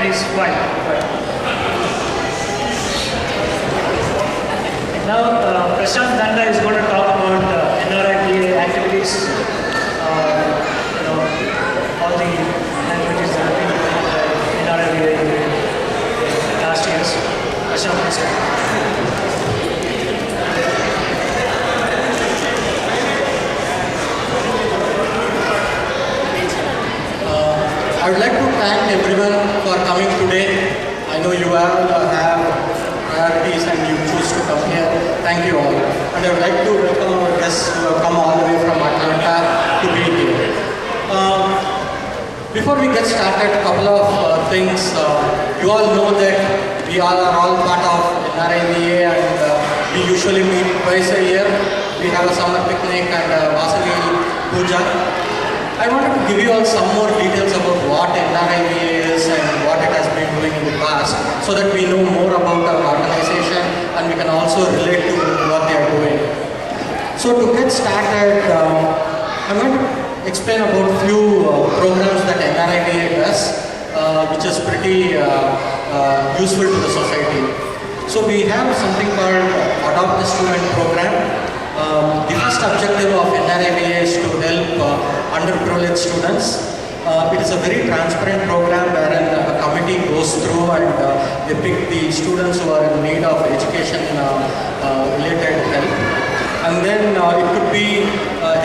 please. Fine. Now, Prashant Danda is going to talk about NRIVA activities. All the activities that have been in NRIVA last years. Prashant, please. I would like to thank everyone for coming today. I know you all have priorities and you choose to come here. Thank you all. And I would like to welcome our guests who have come all the way from Atlanta to be here. Before we get started, a couple of things. You all know that we all are all part of NRIVA and we usually meet twice a year. We have a summer picnic and a Vasavi Puja. I wanted to give you all some more details about what NRIVA is and what it has been doing in the past so that we know more about our organization and we can also relate to what they are doing. So to get started, I'm going to explain about a few programs that NRIVA does which is pretty useful to the society. So we have something called Adopt a Student program. The first objective of NRIVA is to help underprivileged students. It is a very transparent program wherein a committee goes through and they pick the students who are in need of education related help. And then it could be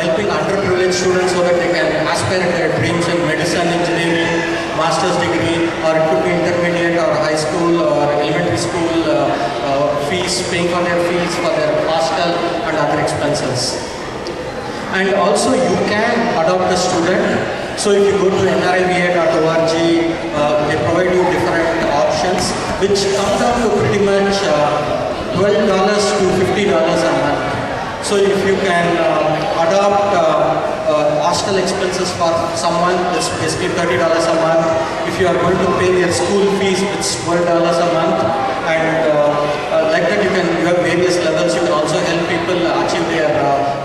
helping underprivileged students so that they can aspire at their dreams in medicine, engineering, master's degree, or it could be intermediate or high school or elementary school fees, paying for their fees, for their hostel and other expenses. And also you can adopt a student. So if you go to nriva.org, they provide you different options which come down to pretty much $12 to $50 a month. So if you can adopt hostel expenses for someone, it's basically $30 a month. If you are going to pay their school fees, it's $12 a month. And like that you have various levels. You can also help people achieve their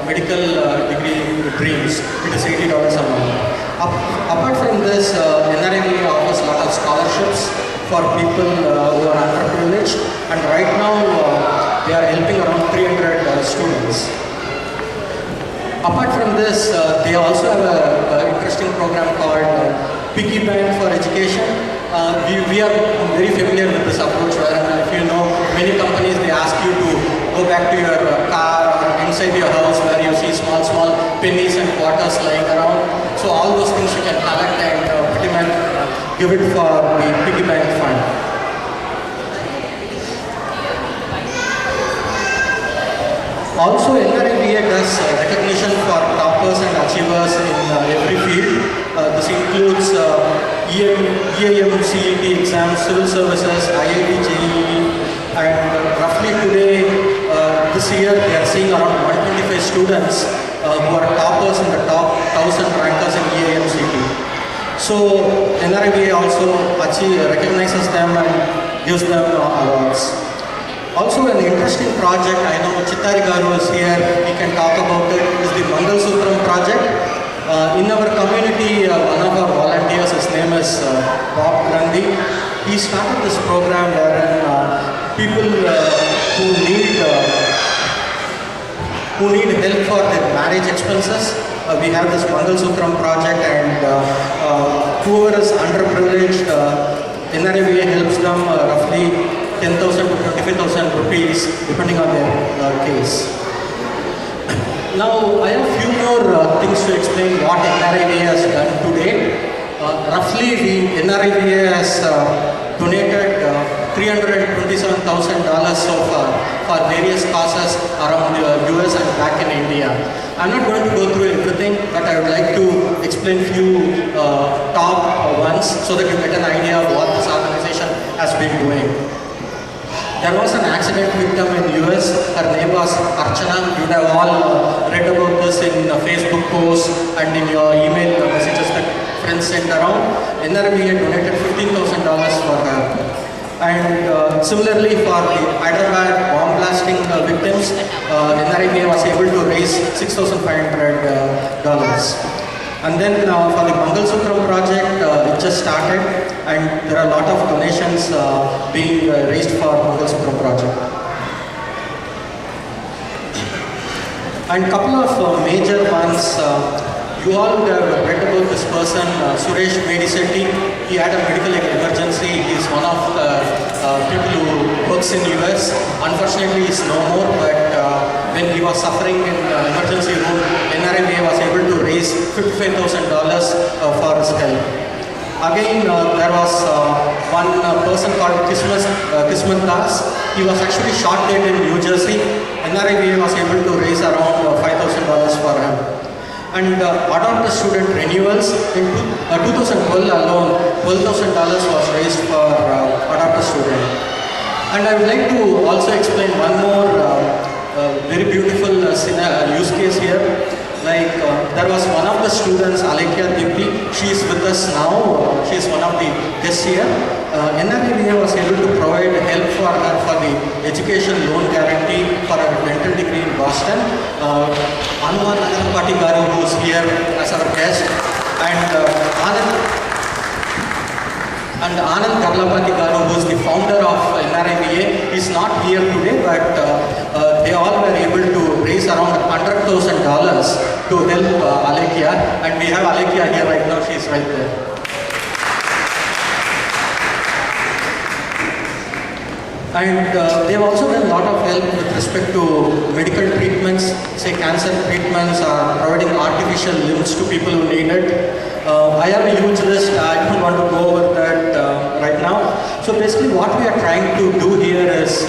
medical degree dreams. It is $80 a month. Apart from this, NRIVA offers a lot of scholarships for people who are underprivileged. And right now, they are helping around 300 students. Apart from this, they also have an interesting program called Piggy Bank for Education. We are very familiar with this approach where, if you know, many companies, they ask you to go back to your car or inside your house where you see small pennies and quarters lying around. So all those things you can collect and pretty much give it for the Piggy Bank fund. Also, NRIVA does recognition for toppers and achievers in every field. This includes EAM CET exams, civil services, IIT JEE, and roughly today, this year, they are seeing around 125 students who are toppers in the top 1,000 rankers in EAM CET. So, NRIVA also recognizes them and gives them awards. Also, an interesting project, I know Chittari Garu is here, we can talk about it, is the Mangal Sutram project. In our community, one of our volunteers, his name is Bob Grundy. He started this program wherein people who need help for their marriage expenses. We have this Mangal Sutram project, and whoever is underprivileged, NRIVA helps them roughly 10,000 to 25,000 rupees depending on their case. Now, I have a few more things to explain what NRIVA has done today. Roughly, the NRIVA has donated $327,000 so far for various causes around the US and back in India. I'm not going to go through everything, but I would like to explain a few top ones so that you get an idea of what this organization has been doing. There was an accident victim in US. Her name was Archana. You have all read about this in Facebook posts and in your email messages that friends sent around. NRIVA donated $15,000 for her. And similarly for the Hyderabad bomb blasting victims, NRIVA was able to raise $6,500. And then for the Mangal Sutram project, it just started, and there are a lot of donations being raised for Mangal Sutram project. And couple of major ones, you all would have read about this person, Suresh Medisetti. He had a medical emergency. He is one of the people who works in US. Unfortunately, he is no more, but when he was suffering in emergency room, NRIVA was able to raise $55,000 for his health. Again, there was one person called Kismat Das. He was actually shot dead in New Jersey. NRIVA was able to raise around $5,000 for him. And adopt the student renewals in 2012 alone, $12,000 was raised for adopt a student. And I would like to also explain one more very beautiful use case here. Like there was one of the students, Alekia Dipi, she is with us now, she is one of the guests here. NRIVA was able to provide help for her for the education loan guarantee for her dental degree in Boston. Anuman Nagarampati Garu, who is here as our guest, and Anand Garlapati Garu, who is the founder of NRIVA, is not here today, but they all were able to raise around $100,000 to help Alekia, and we have Alekia here right now, she is right there. And they have also done a lot of help with respect to medical treatments, say cancer treatments, or providing artificial limbs to people who need it. I have a huge list, I don't want to go over that right now. So basically what we are trying to do here is,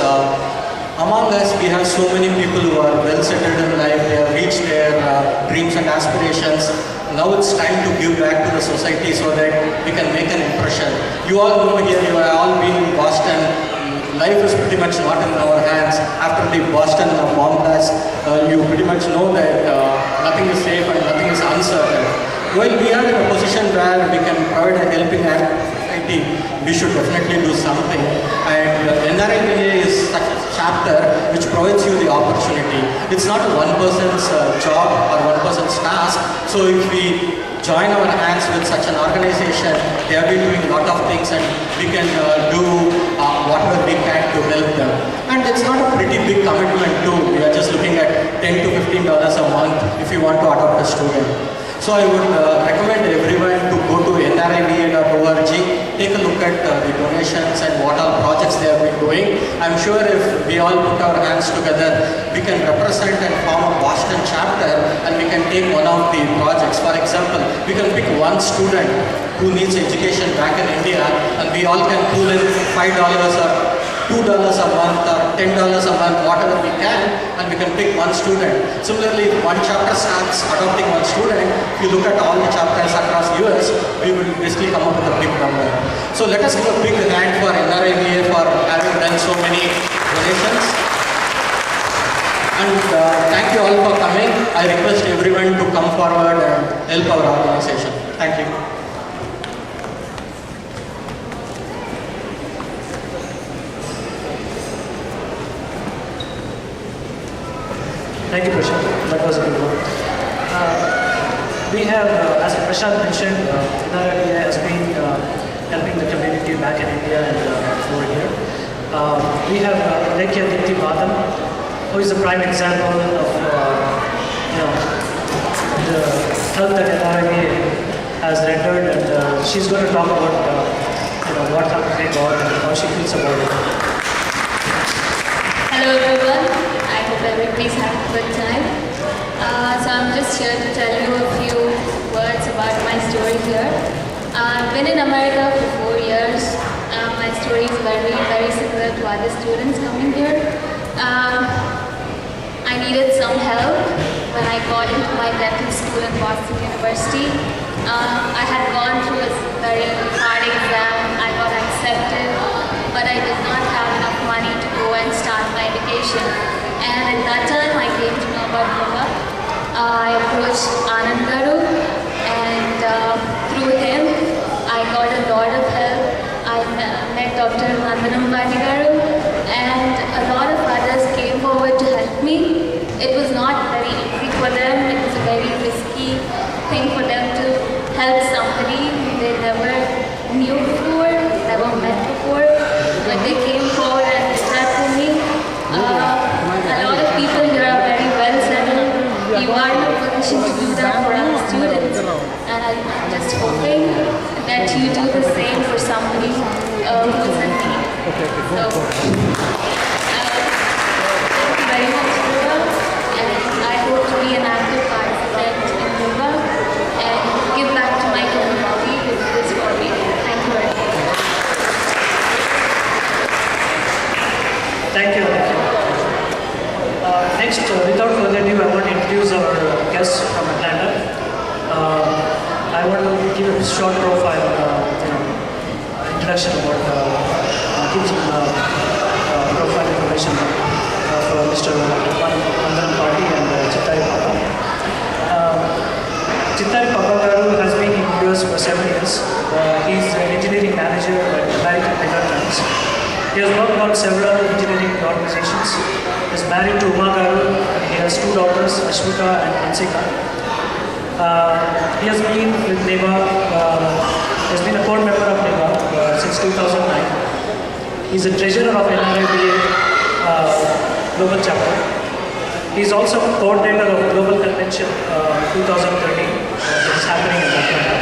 among us we have so many people who are well settled in life, they have reached their dreams and aspirations. Now it's time to give back to the society so that we can make an impression. You all know here, you have all been in Boston. Life is pretty much not in our hands. After the Boston bomb blast, you pretty much know that nothing is safe and nothing is uncertain. While we are in a position where we can provide a helping hand to society, we should definitely do something. And NRIVA is such a chapter which provides you the opportunity. It's not one person's job or one person's task. So if we join our hands with such an organization, they have been doing a lot of things, and we can do whatever we can to help them. And it's not a pretty big commitment too. We are just looking at $10 to $15 a month if you want to adopt a student. So I would recommend everyone to go to nriva.org, take a look at the donations and what all projects they have been doing. I'm sure if we all put our hands together, we can represent and form a Boston chapter, and we can take one of the projects. For example, we can pick one student who needs education back in India, and we all can pool in $5 or $2 a month or $10 a month, whatever we can, and we can pick one student. Similarly, if one chapter starts adopting one student, if you look at all the chapters across US, we will basically come up with a big number. So let us give a big hand for NRIVA for having done so many donations. And thank you all for coming. I request everyone to come forward and help our organization. Thank you. Thank you, Prashant. That was a good one. We have, as Prashant mentioned, NRIVA has been helping the community back in India and over here. We have Alekia Dipti Badam, who is a prime example of the help that NRIVA has rendered, and she's going to talk about what help they got and how she feels about it. Hello everyone. I hope everybody's having a good time. So I'm just here to tell you a few words about my story here. I've been in America for 4 years. My story is very, very similar to other students coming here. I needed some help when I got into my dental school in Boston University. I had gone through a very hard exam. I got accepted, but I did not have enough money to go and start my education. And at that time, I came to know about NRIVA. I approached Anand Garu, and through him, I got a lot of help. I met Dr. Nandanampati Garu, and a lot of others came forward to help me. It was not very easy for them. It was a very risky thing for them to who is in need. Okay, So, thank you very much, NRIVA, and I hope to be an active participant in NRIVA and give back to my community with this hobby. Thank you very much. Thank you. Next, without further ado, I want to introduce our guest from Atlanta. I want to give a short profile, introduction about give some profile information for Mr. Mandaram Party and Chittari Papa. Chittari Papa Garu has been in US for 7 years. He is an engineering manager at American Megatrends. He has worked on several engineering organizations. He is married to Uma Garu. He has 2 daughters, Ashmita and Ansika. He has been with NRIVA, he has been a core member of NRIVA since 2009. He is a treasurer of NRIVA Global Chapter. He is also coordinator of Global Convention 2013, which is happening in Atlanta.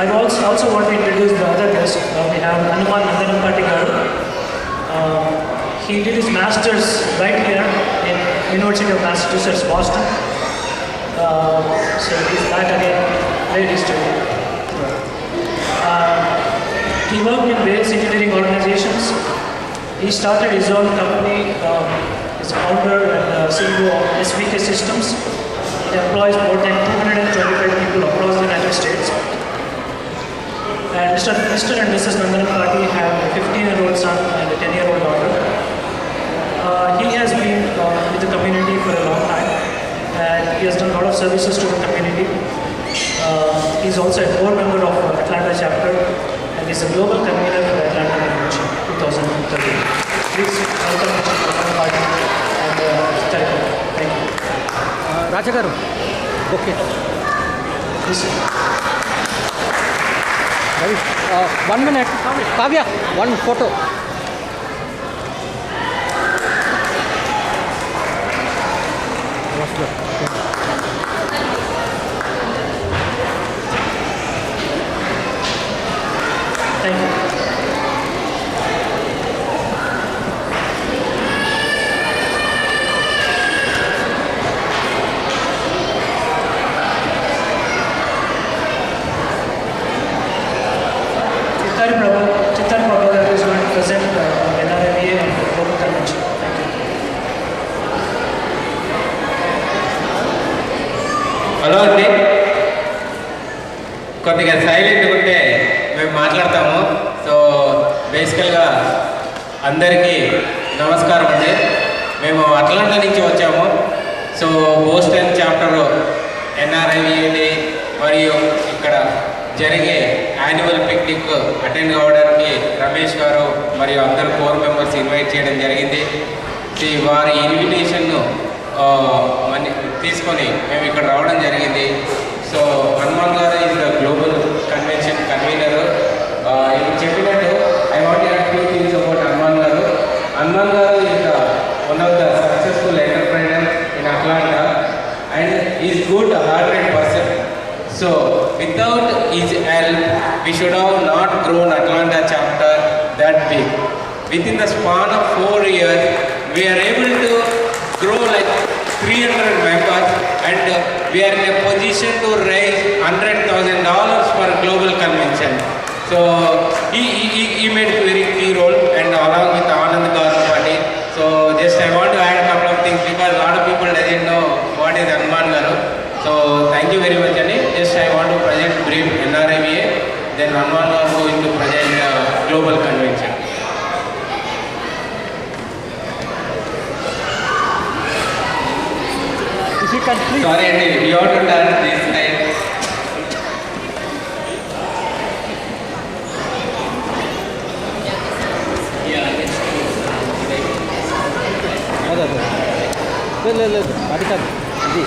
I also want to introduce the other guest. We have Hanuman Nandanam Garu. He did his master's right here in University of Massachusetts, Boston. So he's back again, very history. He worked in various engineering organizations. He started his own company. He's a founder and CEO of SVK Systems. It employs more than 225 people across the United States. And Mr. and Mrs. Nandanam Party have a 15-year-old son and a 10-year-old daughter. He has been with the community for a long time, and he has done a lot of services to the community. He's also a core member of Atlanta chapter, and is a global convener for Atlanta Convention 2013. Please welcome Mr. Nandanam Party and thank you. Raja Garu. Okay. Please. 1 minute. Kavya, 1 photo. Thank you. Chittari Papa is going to present NRIVA and Global Convention. Thank you. Hello అండి, కొద్దిగా సైలెంట్గా ఉంటే మేము మాట్లాడతాము. So బేసికల్గా అందరికీ నమస్కారం అండి. మేము అట్లాంటా నుంచి వచ్చాము. సో బోస్టన్ చాప్టర్ NRIVA మరియు ఇక్కడ జరిగే యాన్యువల్ పిక్నిక్ అటెండ్ కావడానికి రమేష్ గారు మరియు అందరు కోర్ మెంబర్స్ ఇన్వైట్ చేయడం జరిగింది. వారి ఇన్విటేషన్ను తీసుకొని మేము ఇక్కడ రావడం జరిగింది. సో హనుమాన్ గారు is the global convention convener. ఇప్పుడు చెప్పినట్టు I want to add few things about Hanuman గారు. హనుమాన్ గారు is the one of the successful entrepreneur in Atlanta and is good hearted person. So without his help, we should have not grown Atlanta chapter that big. Within the span of 4 years, we are able to grow like 300 members, and we are in a position to raise $100,000 for global convention. So he made a very key role, and along with Anand Garu Party. So just I want to add a couple of things because a lot of people doesn't know what is Hanuman Garu. So thank you very much, Annie. Just I want to present brief NRIVA, then Hanuman Garu going to present global convention. If you can please. Sorry, Annie, you have to turn this side. లేదు అది కాదు ఇది